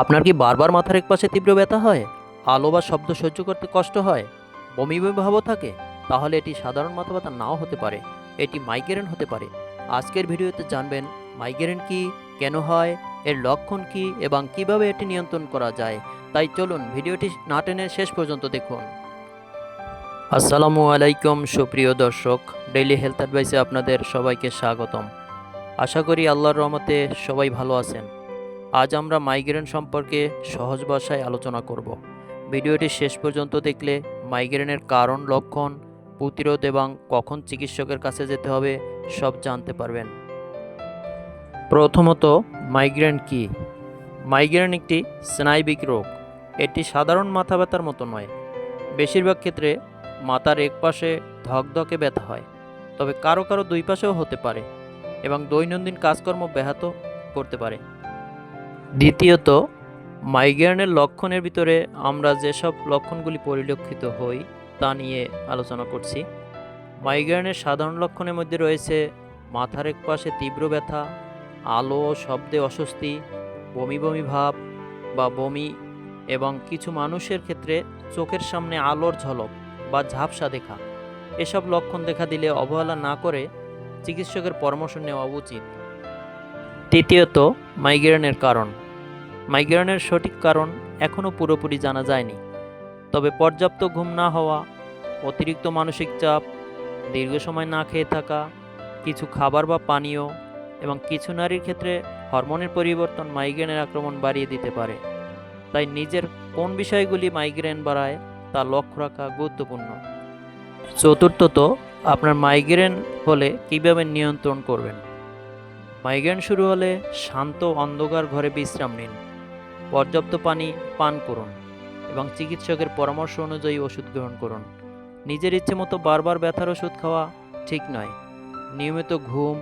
আপনার কি বারবার মাথার একপাশে তীব্র ব্যথা হয়, আলো বা শব্দ সহ্য করতে কষ্ট হয়, বমি বমি ভাবও থাকে? তাহলে এটি সাধারণ মাথা ব্যথা নাও হতে পারে, এটি মাইগ্রেন হতে পারে। আজকের ভিডিওতে জানবেন মাইগ্রেন কি, কেন হয়, এর লক্ষণ কি এবং কিভাবে এটি নিয়ন্ত্রণ করা যায়। তাই চলুন ভিডিওটি না টেনে শেষ পর্যন্ত দেখুন। আসসালামু আলাইকুম সুপ্রিয় দর্শক, ডেইলি হেলথ অ্যাডভাইসে আপনাদের সবাইকে স্বাগতম। আশা করি আল্লাহর রহমতে সবাই ভালো আছেন। আজ আমরা মাইগ্রেন সম্পর্কে সহজ ভাষায় আলোচনা করব। ভিডিওটি শেষ পর্যন্ত দেখলে মাইগ্রেনের কারণ, লক্ষণ, প্রতিরোধ এবং কখন চিকিৎসকের কাছে যেতে হবে সব জানতে পারবেন। প্রথমত, মাইগ্রেন কি? মাইগ্রেন একটি স্নায়বিক রোগ। এটি সাধারণ মাথা ব্যথার মতো নয়। বেশিরভাগ ক্ষেত্রে মাথার একপাশে ধকধকে ব্যথা হয়, তবে কারো কারো দুই পাশেও হতে পারে এবং দৈনন্দিন কাজকর্ম ব্যাহত করতে পারে। দ্বিতীয়ত, মাইগ্রেনের লক্ষণের ভিতরে আমরা যেসব লক্ষণগুলি পরিলক্ষিত হই তা নিয়ে আলোচনা করছি। মাইগ্রেনের সাধারণ লক্ষণের মধ্যে রয়েছে মাথার একপাশে তীব্র ব্যথা, আলো ও শব্দে অস্বস্তি, বমি বমি ভাব বা বমি, এবং কিছু মানুষের ক্ষেত্রে চোখের সামনে আলোর ঝলক বা ঝাপসা দেখা। এসব লক্ষণ দেখা দিলে অবহেলা না করে চিকিৎসকের পরামর্শ নেওয়া উচিত। তৃতীয়ত, মাইগ্রেনের কারণ। মাইগ্রেনের সঠিক কারণ এখনও পুরোপুরি জানা যায়নি, তবে পর্যাপ্ত ঘুম না হওয়া, অতিরিক্ত মানসিক চাপ, দীর্ঘ সময় না খেয়ে থাকা, কিছু খাবার বা পানীয় এবং কিছু নারীর ক্ষেত্রে হরমোনের পরিবর্তন মাইগ্রেনের আক্রমণ বাড়িয়ে দিতে পারে। তাই নিজের কোন বিষয়গুলি মাইগ্রেন বাড়ায় তা লক্ষ্য রাখা গুরুত্বপূর্ণ। চতুর্থত, আপনার মাইগ্রেন হলে কীভাবে নিয়ন্ত্রণ করবেন। মাইগ্রেন শুরু হলে শান্ত অন্ধকার ঘরে বিশ্রাম নিন, পর্যাপ্ত পানি পান করুন এবং চিকিৎসকের পরামর্শ অনুযায়ী ওষুধ গ্রহণ করুন। নিজের ইচ্ছে মতো বারবার ব্যথার ওষুধ খাওয়া ঠিক নয়। নিয়মিত ঘুম,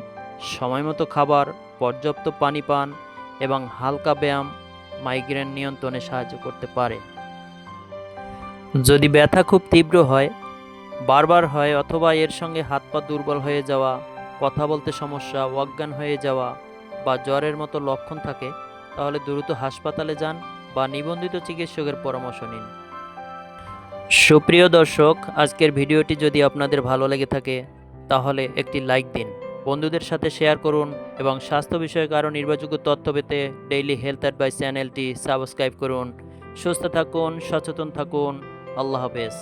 সময়মতো খাবার, পর্যাপ্ত পানি পান এবং হালকা ব্যায়াম মাইগ্রেন নিয়ন্ত্রণে সাহায্য করতে পারে। যদি ব্যথা খুব তীব্র হয়, বারবার হয় অথবা এর সঙ্গে হাত পা দুর্বল হয়ে যাওয়া, কথা বলতে সমস্যা, অজ্ঞান হয়ে যাওয়া বা জ্বরের মতো লক্ষণ থাকে, তাহলে দ্রুত হাসপাতালে যান বা নিবন্ধিত চিকিৎসকের পরামর্শ নিন। সুপ্রিয় দর্শক, আজকের ভিডিওটি যদি আপনাদের ভালো লেগে থাকে তাহলে একটি লাইক দিন, বন্ধুদের সাথে শেয়ার করুন এবং স্বাস্থ্য বিষয়ক আরও নির্ভরযোগ্য তথ্য পেতে ডেইলি হেলথ অ্যাডভাইস চ্যানেলটি সাবস্ক্রাইব করুন। সুস্থ থাকুন, সচেতন থাকুন। আল্লাহ হাফেজ।